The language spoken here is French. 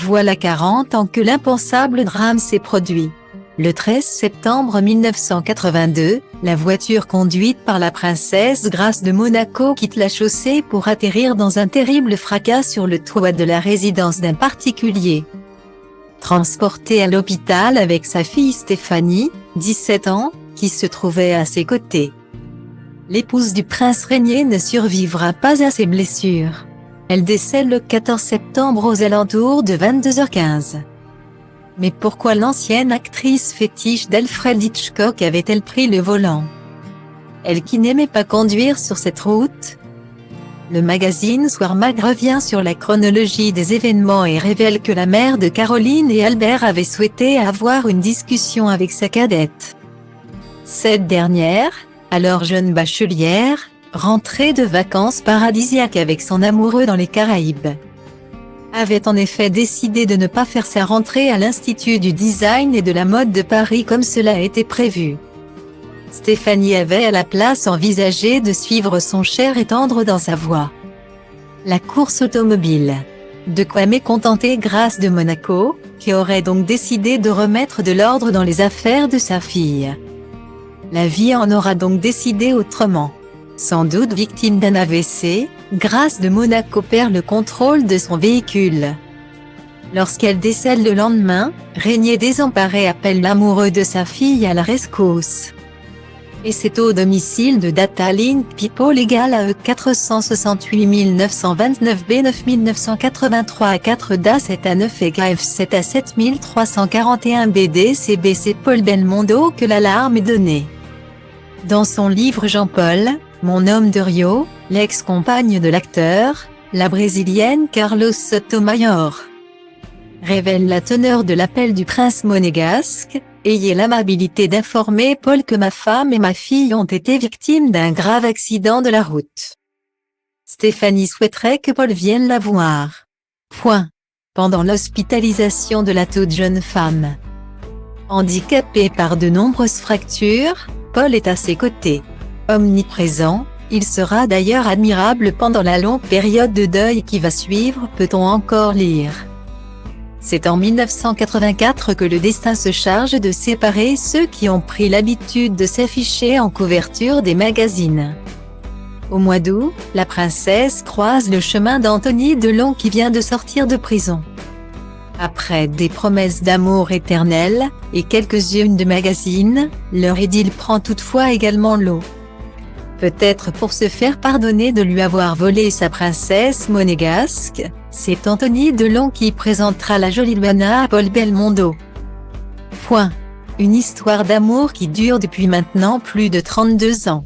voilà 40 ans que l'impensable drame s'est produit. Le 13 septembre 1982, la voiture conduite par la princesse Grace de Monaco quitte la chaussée pour atterrir dans un terrible fracas sur le toit de la résidence d'un particulier. Transportée à l'hôpital avec sa fille Stéphanie, 17 ans, qui se trouvait à ses côtés. L'épouse du prince régné ne survivra pas à ses blessures. Elle décède le 14 septembre aux alentours de 22h15. Mais pourquoi l'ancienne actrice fétiche d'Alfred Hitchcock avait-elle pris le volant? Elle qui n'aimait pas conduire sur cette route? Le magazine Soir Mag revient sur la chronologie des événements et révèle que la mère de Caroline et Albert avait souhaité avoir une discussion avec sa cadette. Cette dernière, alors jeune bachelière, rentrait de vacances paradisiaques avec son amoureux dans les Caraïbes, avait en effet décidé de ne pas faire sa rentrée à l'Institut du Design et de la Mode de Paris comme cela était prévu. Stéphanie avait à la place envisagé de suivre son cher et tendre dans sa voie. La course automobile. De quoi mécontenter Grace de Monaco, qui aurait donc décidé de remettre de l'ordre dans les affaires de sa fille. La vie en aura donc décidé autrement. Sans doute victime d'un AVC, Grace de Monaco perd le contrôle de son véhicule. Lorsqu'elle décède le lendemain, Régnier désemparé appelle l'amoureux de sa fille à la rescousse. Et c'est au domicile de Data Link People Legal AE 468 929 B 9983 à 4 DA 7 à 9 et KF 7 à 7341 BD c'est Paul Belmondo que l'alarme est donnée. Dans son livre Jean-Paul, Mon homme de Rio, l'ex-compagne de l'acteur, la brésilienne Carlos Sotomayor, révèle la teneur de l'appel du prince monégasque. Ayez l'amabilité d'informer Paul que ma femme et ma fille ont été victimes d'un grave accident de la route. Stéphanie souhaiterait que Paul vienne la voir. Pendant l'hospitalisation de la toute jeune femme, handicapée par de nombreuses fractures, Paul est à ses côtés. Omniprésent, il sera d'ailleurs admirable pendant la longue période de deuil qui va suivre, peut-on encore lire. C'est en 1984 que le destin se charge de séparer ceux qui ont pris l'habitude de s'afficher en couverture des magazines. Au mois d'août, la princesse croise le chemin d'Anthony Delon qui vient de sortir de prison. Après des promesses d'amour éternel, et quelques-unes de magazines, leur idylle prend toutefois également l'eau. Peut-être pour se faire pardonner de lui avoir volé sa princesse monégasque, c'est Anthony Delon qui présentera la jolie Luana à Paul Belmondo. Une histoire d'amour qui dure depuis maintenant plus de 32 ans.